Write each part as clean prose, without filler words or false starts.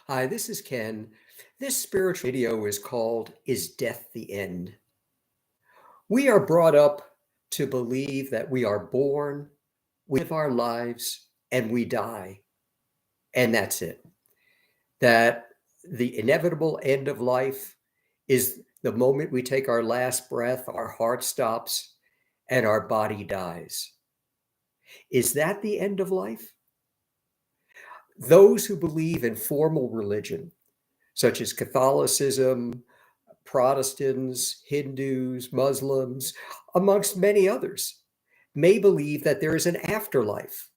Hi, this is Ken. This spiritual video is called Is Death the End? We are brought up to believe that we are born, we live our lives, and we die. And that's it. That the inevitable end of life is the moment we take our last breath, our heart stops, and our body dies. Is that the end of life? Those who believe in formal religion, such as Catholicism, Protestants, Hindus, Muslims, amongst many others, may believe that there is an afterlife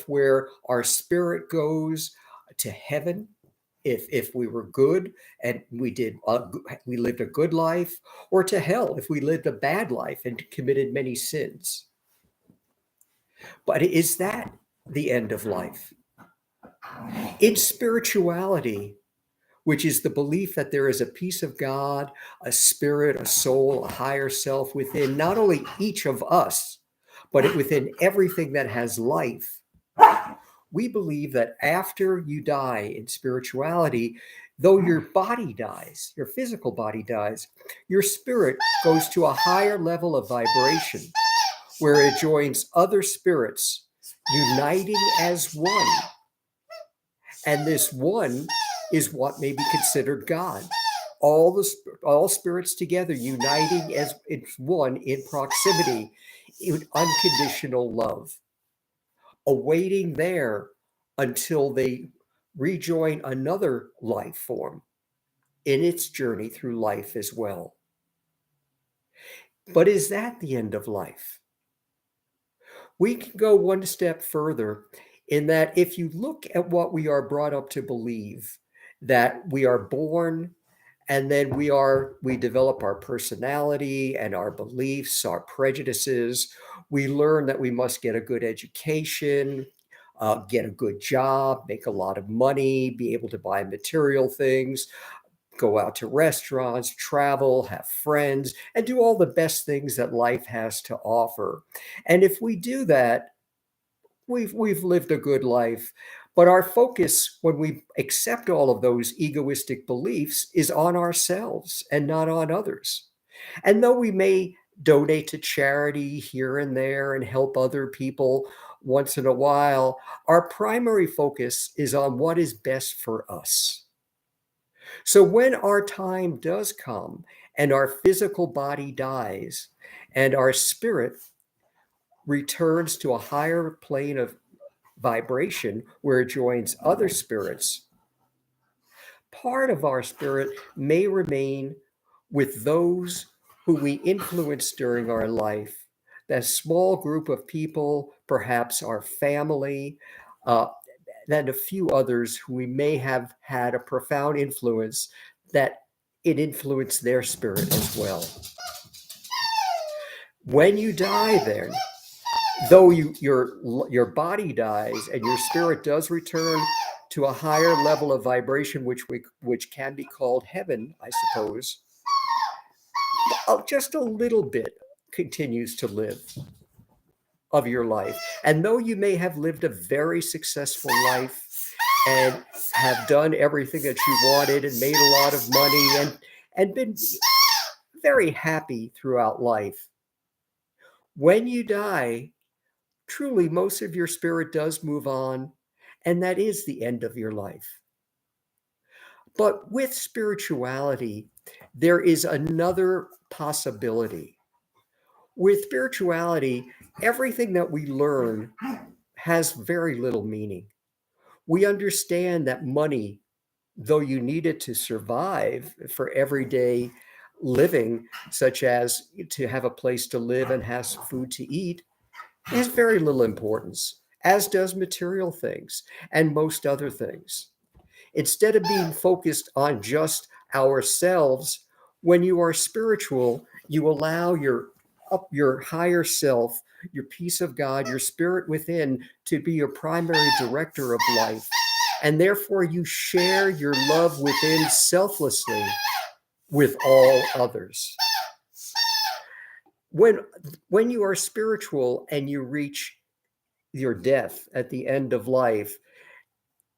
where our spirit goes to heaven if we were good and we lived a good life, or to hell if we lived a bad life and committed many sins. But is that the end of life? In spirituality, which is the belief that there is a piece of God, a spirit, a soul, a higher self within not only each of us, but within everything that has life. We believe that after you die in spirituality, though your body dies, your physical body dies, your spirit goes to a higher level of vibration where it joins other spirits, uniting as one. And this one is what may be considered God. All spirits together uniting as it's one in proximity, in unconditional love, awaiting there until they rejoin another life form in its journey through life as well. But is that the end of life? We can go one step further in that if you look at what we are brought up to believe, that we are born and then we develop our personality and our beliefs, our prejudices. We learn that we must get a good education, get a good job, make a lot of money, be able to buy material things, go out to restaurants, travel, have friends, and do all the best things that life has to offer. And if we do that, we've lived a good life. But our focus, when we accept all of those egoistic beliefs, is on ourselves and not on others. And though we may donate to charity here and there and help other people once in a while, our primary focus is on what is best for us. So when our time does come and our physical body dies and our spirit returns to a higher plane of vibration where it joins other spirits, part of our spirit may remain with those who we influenced during our life. That small group of people, perhaps our family, uh, and a few others who we may have had a profound influence, that it influenced their spirit as well. When you die, then, though your body dies and your spirit does return to a higher level of vibration, which can be called heaven, I suppose, just a little bit continues to live of your life. And though you may have lived a very successful life and have done everything that you wanted and made a lot of money and been very happy throughout life, when you die, truly most of your spirit does move on, and that is the end of your life. But with spirituality, there is another possibility. With spirituality, everything that we learn has very little meaning. We understand that money, though you need it to survive for everyday living, such as to have a place to live and have food to eat, has very little importance, as does material things and most other things. Instead of being focused on just ourselves, when you are spiritual, you allow your higher self, your peace of God, your spirit within to be your primary director of life. And therefore, you share your love within selflessly with all others. When you are spiritual and you reach your death at the end of life,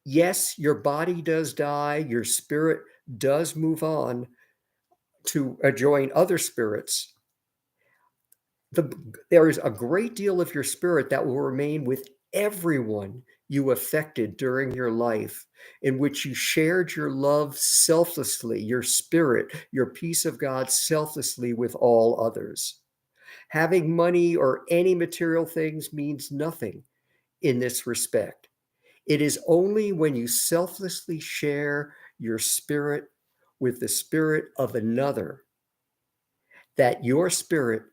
Yes, your body does die, your spirit does move on to join other spirits. There is a great deal of your spirit that will remain with everyone you affected during your life, in which you shared your love selflessly, your spirit, your peace of God selflessly with all others. Having money or any material things means nothing in this respect. It is only when you selflessly share your spirit with the spirit of another that your spirit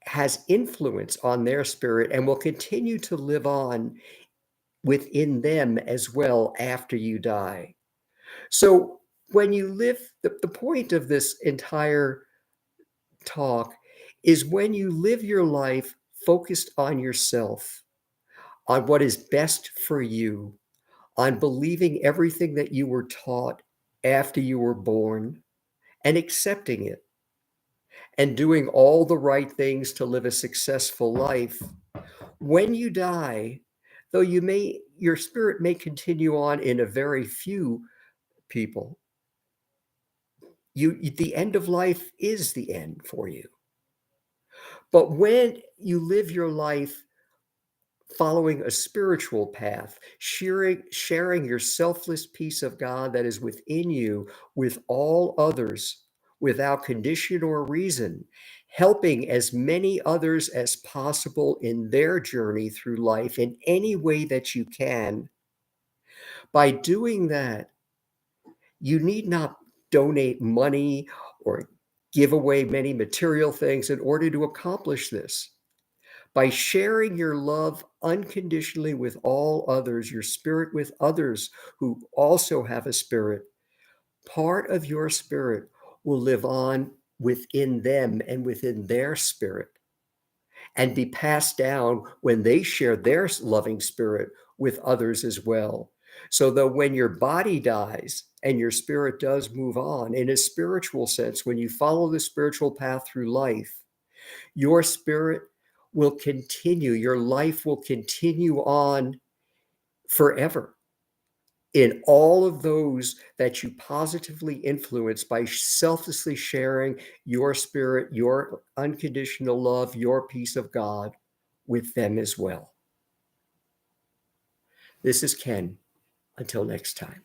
has influence on their spirit and will continue to live on within them as well after you die. So, when you live, the point of this entire talk is when you live your life focused on yourself, on what is best for you, on believing everything that you were taught after you were born and accepting it and doing all the right things to live a successful life. When you die, though your spirit may continue on in a very few people, the end of life is the end for you. But when you live your life following a spiritual path, sharing your selfless peace of God that is within you with all others without condition or reason, helping as many others as possible in their journey through life in any way that you can. By doing that, you need not donate money or give away many material things in order to accomplish this. By sharing your love unconditionally with all others, your spirit with others who also have a spirit, part of your spirit will live on within them and within their spirit and be passed down when they share their loving spirit with others as well. So that when your body dies and your spirit does move on, in a spiritual sense, when you follow the spiritual path through life, your spirit will continue, your life will continue on forever in all of those that you positively influence by selflessly sharing your spirit, your unconditional love, your peace of God with them as well. This is Ken. Until next time.